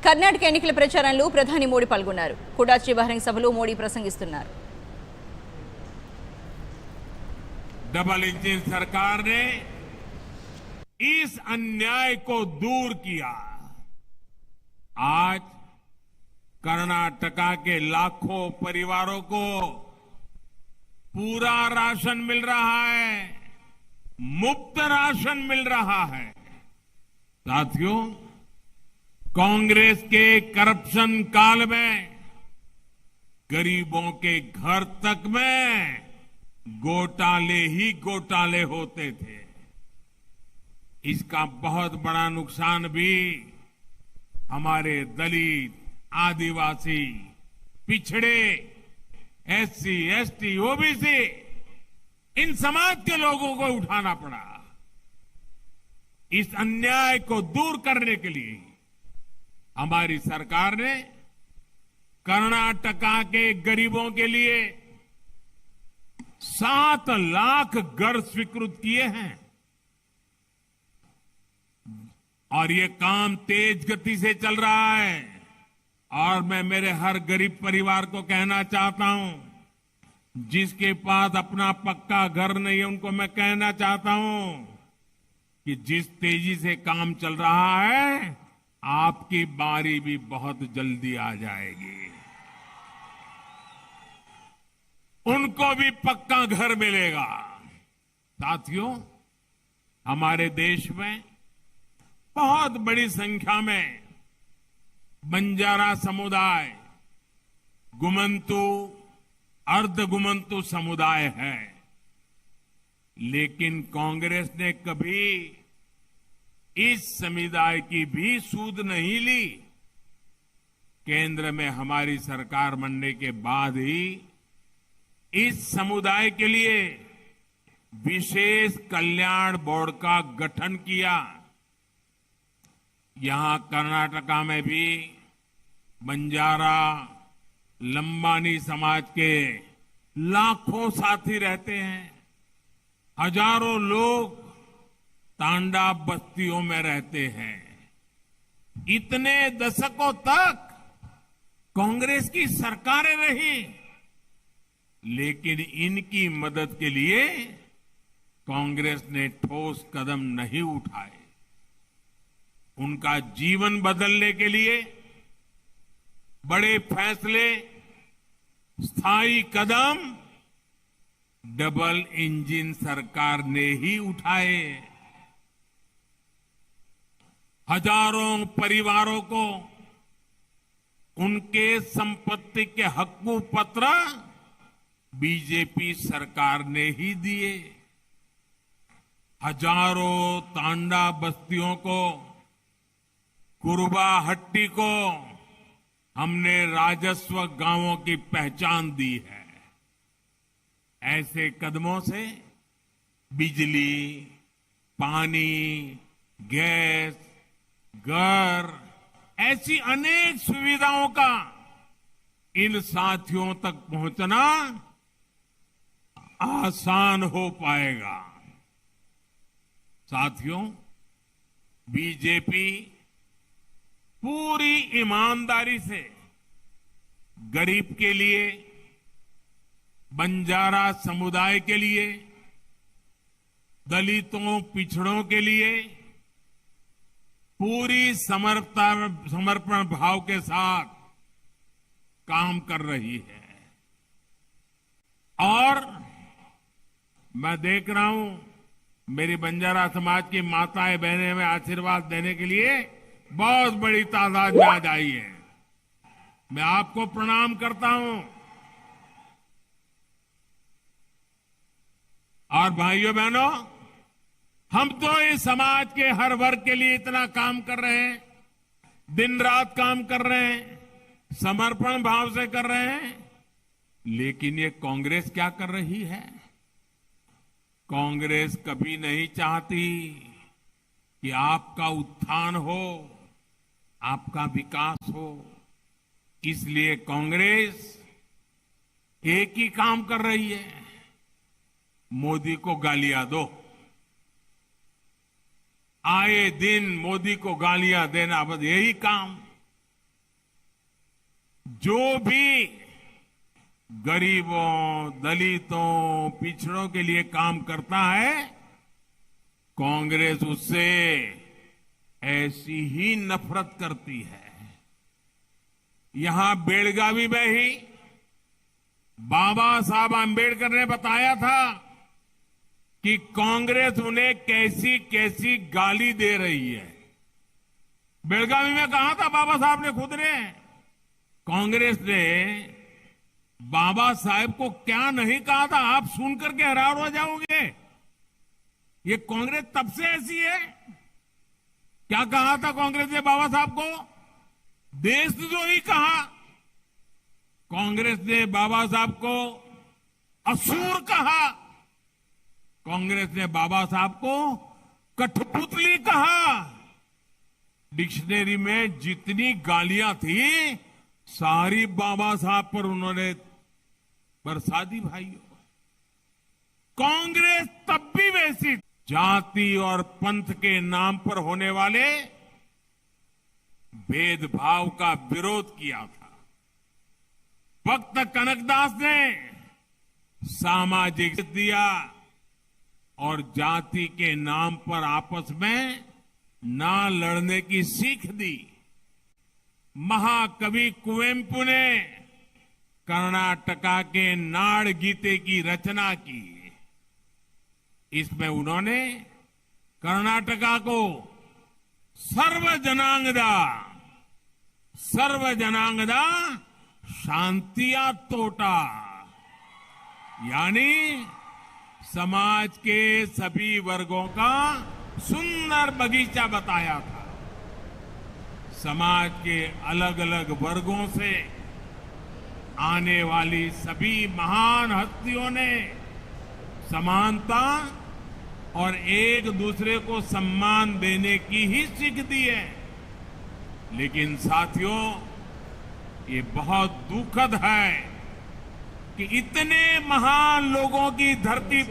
కర్ణాటక ఎన్నికల ప్రచారంలో ప్రధాని మోడీ పాల్గొన్నారు. కుడాచి బహిరంగ సభలో మోడీ ప్రసంగిస్తున్నారు. डबल इंजन सरकार ने इस अन्याय को दूर किया। आज कर्नाटका के लाखों परिवारों को पूरा राशन मिल रहा है, मुफ्त राशन मिल रहा है। साथियों, कांग्रेस के करप्शन काल में गरीबों के घर तक में घोटाले ही घोटाले होते थे। इसका बहुत बड़ा नुकसान भी हमारे दलित, आदिवासी, पिछड़े, एससी, एसटी, ओबीसी इन समाज के लोगों को उठाना पड़ा। इस अन्याय को दूर करने के लिए हमारी सरकार ने कर्नाटका के गरीबों के लिए 7 लाख घर स्वीकृत किए हैं और ये काम तेज गति से चल रहा है। और मैं मेरे हर गरीब परिवार को कहना चाहता हूं, जिसके पास अपना पक्का घर नहीं है, उनको मैं कहना चाहता हूं कि जिस तेजी से काम चल रहा है, आपकी बारी भी बहुत जल्दी आ जाएगी। उनको भी पक्का घर मिलेगा। साथियों, हमारे देश में बहुत बड़ी संख्या में बंजारा समुदाय, गुमंतु, अर्धगुमंतु समुदाय है, लेकिन कांग्रेस ने कभी इस समुदाय की भी सूध नहीं ली। केंद्र में हमारी सरकार बनने के बाद ही इस समुदाय के लिए विशेष कल्याण बोर्ड का गठन किया। यहां कर्नाटका में भी बंजारा, लंबानी समाज के लाखों साथी रहते हैं। हजारों लोग तांडा बस्तियों में रहते हैं। इतने दशकों तक कांग्रेस की सरकारें रही, लेकिन इनकी मदद के लिए कांग्रेस ने ठोस कदम नहीं उठाए। उनका जीवन बदलने के लिए बड़े फैसले, स्थायी कदम डबल इंजन सरकार ने ही उठाए। हजारों परिवारों को उनके संपत्ति के हक्कू पत्र बीजेपी सरकार ने ही दिए। हजारों तांडा बस्तियों को, कुरबा हट्टी को हमने राजस्व गांवों की पहचान दी है। ऐसे कदमों से बिजली, पानी, गैस, घर, ऐसी अनेक सुविधाओं का इन साथियों तक पहुंचना आसान हो पाएगा। साथियों, बीजेपी पूरी ईमानदारी से गरीब के लिए, बंजारा समुदाय के लिए, दलितों, पिछड़ों के लिए पूरी समर्पण भाव के साथ काम कर रही है। और मैं देख रहा हूं, मेरी बंजारा समाज की माताएं बहनें में आशीर्वाद देने के लिए बहुत बड़ी तादाद में आज आई है। मैं आपको प्रणाम करता हूं। और भाइयों बहनों, हम तो इस समाज के हर वर्ग के लिए इतना काम कर रहे हैं, दिन रात काम कर रहे हैं, समर्पण भाव से कर रहे हैं, लेकिन ये कांग्रेस क्या कर रही है? कांग्रेस कभी नहीं चाहती कि आपका उत्थान हो, आपका विकास हो। इसलिए कांग्रेस एक ही काम कर रही है, मोदी को गालियां दो। आए दिन मोदी को गालियां देना, बस यही काम। जो भी गरीबों, दलितों, पिछड़ों के लिए काम करता है, कांग्रेस उससे ऐसी ही नफरत करती है। यहां बेलगावी में ही बाबा साहब आंबेडकर ने बताया था कि कांग्रेस उन्हें कैसी कैसी गाली दे रही है। बेलगावी में कहा था बाबा साहब ने खुद ने, कांग्रेस ने बाबा साहब को क्या नहीं कहा था, आप सुनकर के हैरान हो जाओगे। ये कांग्रेस तब से ऐसी है। क्या कहा था कांग्रेस ने बाबा साहब को? देशद्रोही कहा। कांग्रेस ने बाबा साहब को असुर कहा। कांग्रेस ने बाबा साहब को कठपुतली कहा। डिक्शनरी में जितनी गालियां थी सारी बाबा साहब पर उन्होंने बरसा दी। भाइयों, कांग्रेस तब भी वैसी जाति और पंथ के नाम पर होने वाले भेदभाव का विरोध किया था। भक्त कनकदास ने सामाजिक दिया और जाति के नाम पर आपस में ना लड़ने की सीख दी। महाकवि कुवेंपु ने कर्नाटका के नाड़ गीते की रचना की। इसमें उन्होंने कर्नाटका को सर्वजनांगदा शांतिया तोटा, यानी समाज के सभी वर्गों का सुंदर बगीचा बताया था। समाज के अलग अलग वर्गों से आने वाली सभी महान हस्तियों ने समानता और एक दूसरे को सम्मान देने की ही सीख दी है। लेकिन साथियों, ये बहुत दुखद है कि इतने महान लोगों की धरती